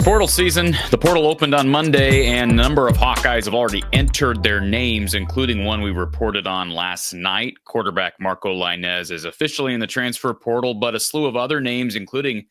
Portal season. The portal opened on Monday, and a number of Hawkeyes have already entered their names, including one we reported on last night. Quarterback Marco Lainez is officially in the transfer portal, but a slew of other names, including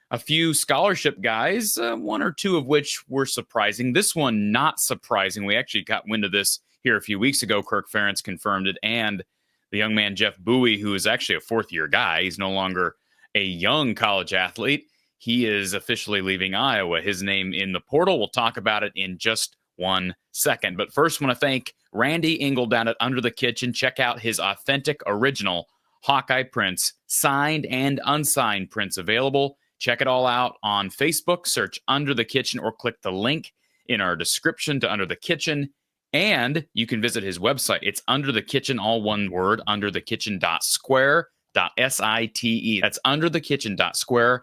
a few scholarship guys, one or two of which were surprising. This one, not surprising. We actually got wind of this here a few weeks ago. Kirk Ferentz confirmed it, and the young man Jeff Bowie, who is actually a fourth-year guy. He's no longer a young college athlete. He is officially leaving Iowa. His name in the portal. We'll talk about it in just 1 second. But first, I want to thank Randy Engel down at Under the Kitchen. Check out his authentic, original Hawkeye prints, signed and unsigned prints available. Check it all out on Facebook. Search Under the Kitchen or click the link in our description to Under the Kitchen. And you can visit his website. It's Under the Kitchen, all one word, underthekitchen.square.site. That's underthekitchen.square.site.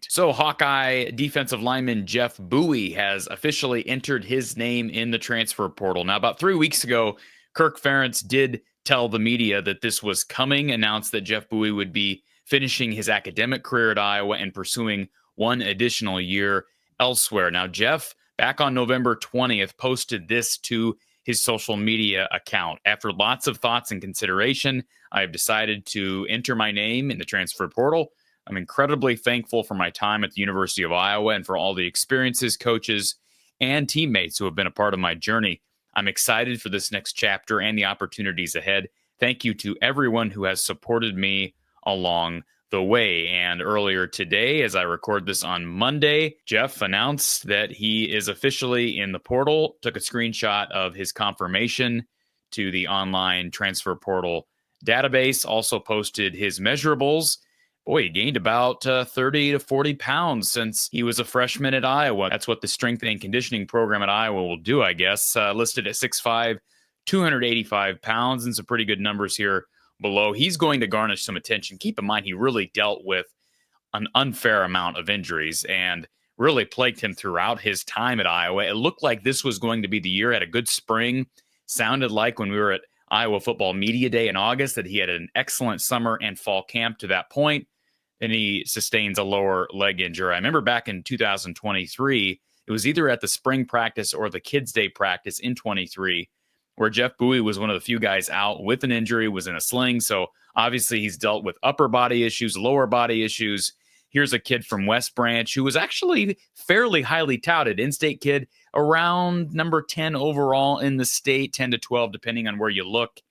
So Hawkeye defensive lineman Jeff Bowie has officially entered his name in the transfer portal. Now, about 3 weeks ago, Kirk Ferentz did tell the media that this was coming, announced that Jeff Bowie would be finishing his academic career at Iowa and pursuing one additional year elsewhere. Now, Jeff, back on November 20th, posted this to his social media account. After lots of thoughts and consideration, I have decided to enter my name in the transfer portal. I'm incredibly thankful for my time at the University of Iowa and for all the experiences, coaches, and teammates who have been a part of my journey. I'm excited for this next chapter and the opportunities ahead. Thank you to everyone who has supported me along the way. And earlier today, as I record this on Monday, Jeff announced that he is officially in the portal, took a screenshot of his confirmation to the online transfer portal database, also posted his measurables. Boy, he gained about 30 to 40 pounds since he was a freshman at Iowa. That's what the strength and conditioning program at Iowa will do, I guess. Listed at 6'5", 285 pounds, and some pretty good numbers here below. He's going to garnish some attention. Keep in mind, he really dealt with an unfair amount of injuries and really plagued him throughout his time at Iowa. It looked like this was going to be the year. Had a good spring. Sounded like when we were at Iowa Football Media Day in August that he had an excellent summer and fall camp to that point. And he sustains a lower leg injury. I remember back in 2023, it was either at the spring practice or the Kids Day practice in 23, where Jeff Bowie was one of the few guys out with an injury, was in a sling. So obviously he's dealt with upper body issues, lower body issues. Here's a kid from West Branch who was actually fairly highly touted, in-state kid, around number 10 overall in the state, 10 to 12, depending on where you look.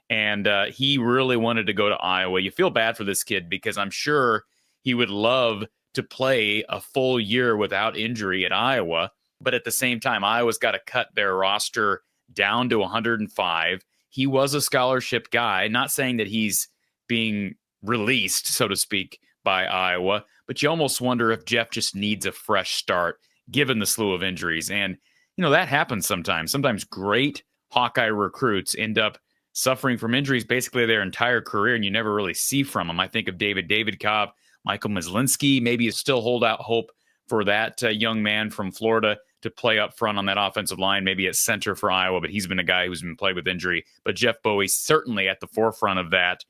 And he really wanted to go to Iowa. You feel bad for this kid because I'm sure he would love to play a full year without injury at Iowa. But at the same time, Iowa's got to cut their roster down to 105. He was a scholarship guy, not saying that he's being released, so to speak, by Iowa. But you almost wonder if Jeff just needs a fresh start, given the slew of injuries. And, you know, that happens sometimes. Sometimes great Hawkeye recruits end up suffering from injuries basically their entire career, and you never really see from them. I think of David Cobb, Michael Myslinski. Maybe you still hold out hope for that young man from Florida to play up front on that offensive line, maybe at center for Iowa, but he's been a guy who's been plagued with injury. But Jeff Bowie certainly at the forefront of that.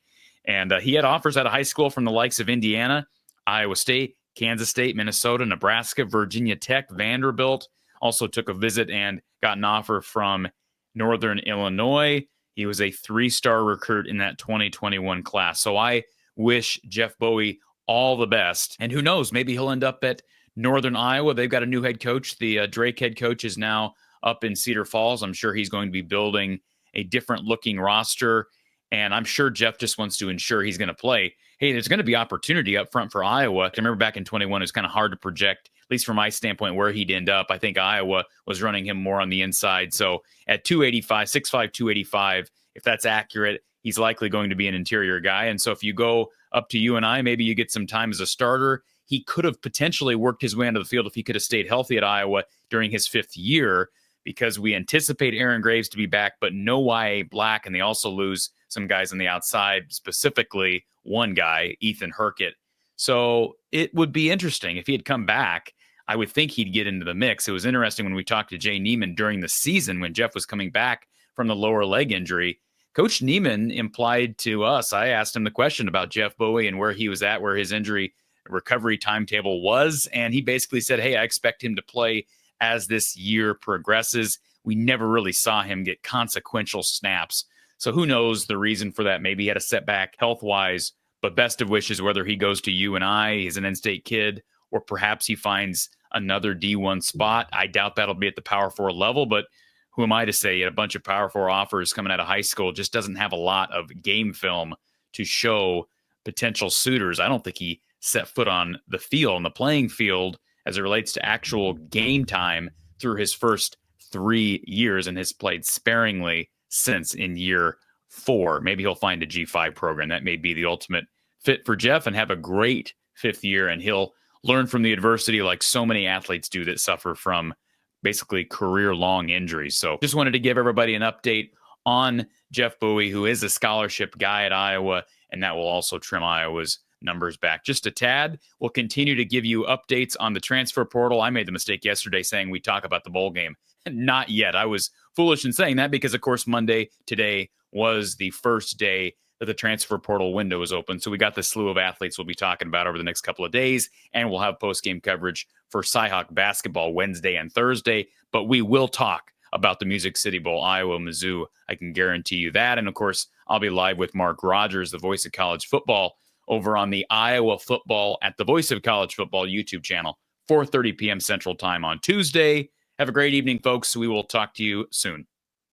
And he had offers out of high school from the likes of Indiana, Iowa State, Kansas State, Minnesota, Nebraska, Virginia Tech, Vanderbilt. Also took a visit and got an offer from Northern Illinois. He was a 3-star recruit in that 2021 class. So I wish Jeff Bowie all the best. And who knows, maybe he'll end up at Northern Iowa. They've got a new head coach. The Drake head coach is now up in Cedar Falls. I'm sure he's going to be building a different looking roster. And I'm sure Jeff just wants to ensure he's going to play. Hey, there's going to be opportunity up front for Iowa. I remember back in 21, it was kind of hard to project, at least from my standpoint, where he'd end up. I think Iowa was running him more on the inside. So at 285, 6'5", 285, if that's accurate, he's likely going to be an interior guy. And so if you go up to UNI, maybe you get some time as a starter. He could have potentially worked his way onto the field if he could have stayed healthy at Iowa during his 5th year, because we anticipate Aaron Graves to be back, but no YA Black, and they also lose some guys on the outside, specifically one guy, Ethan Herkett. So it would be interesting if he had come back. I would think he'd get into the mix. It was interesting when we talked to Jay Neiman during the season when Jeff was coming back from the lower leg injury. Coach Neiman implied to us, I asked him the question about Jeff Bowie and where he was at, where his injury recovery timetable was. And he basically said, hey, I expect him to play as this year progresses. We never really saw him get consequential snaps. So who knows the reason for that? Maybe he had a setback health-wise, but best of wishes whether he goes to UNI, he's an in-state kid, or perhaps he finds another D1 spot. I doubt that'll be at the Power 4 level, but who am I to say? A bunch of Power 4 offers coming out of high school, just doesn't have a lot of game film to show potential suitors. I don't think he set foot on the field, on the playing field, as it relates to actual game time through his first 3 years, and has played sparingly since in year 4. Maybe he'll find a G5 program. That may be the ultimate fit for Jeff and have a great 5th year, and he'll learn from the adversity like so many athletes do that suffer from basically career-long injuries. So just wanted to give everybody an update on Jeff Bowie, who is a scholarship guy at Iowa, and that will also trim Iowa's numbers back just a tad. We'll continue to give you updates on the transfer portal. I made the mistake yesterday saying we talk about the bowl game. Not yet. I was foolish in saying that because, of course, Monday today was the first day that the transfer portal window was open. So we got the slew of athletes we'll be talking about over the next couple of days, and we'll have post-game coverage for Cyhawk basketball Wednesday and Thursday. But we will talk about the Music City Bowl, Iowa, Mizzou. I can guarantee you that. And, of course, I'll be live with Mark Rogers, the voice of college football, over on the Iowa Football at the Voice of College Football YouTube channel, 4:30 p.m. Central Time on Tuesday. Have a great evening, folks. We will talk to you soon.